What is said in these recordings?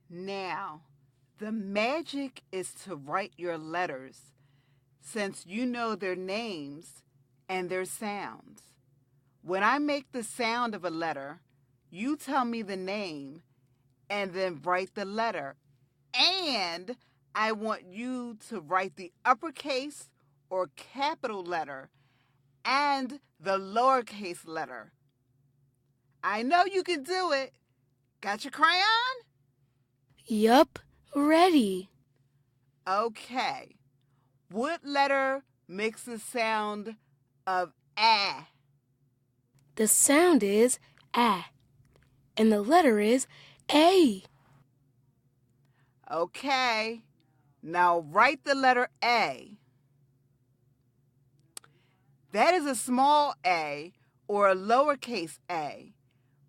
Now, the magic is to write your letters since you know their names and their sounds. When I make the sound of a letter, you tell me the name and then write the letter. And I want you to write the uppercase or capital letter and the lowercase letter. I know you can do it. Got your crayon? Yup, ready. Okay. What letter makes the sound of ah? The sound is A, and the letter is A. Okay. Now write the letter A. That is a small a or a lowercase a.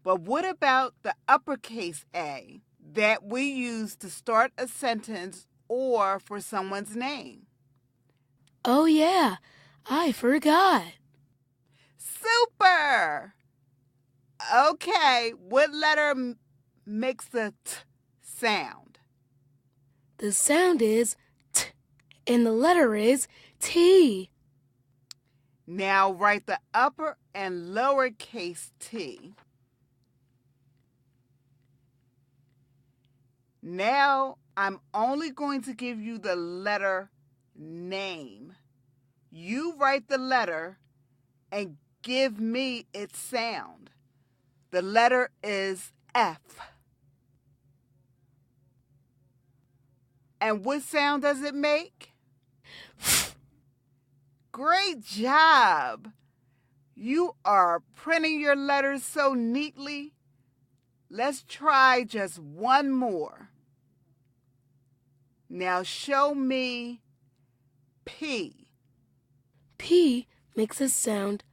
But what about the uppercase A that we use to start a sentence or for someone's name? Oh yeah, I forgot. Super! Okay, what letter makes the t sound? The sound is T, and the letter is T. Now write the upper and lowercase t. Now I'm only going to give you the letter name. You write the letter and give me its sound. The letter is F. And what sound does it make? Great job! You are printing your letters so neatly. Let's try just one more. Now show me P. P makes a sound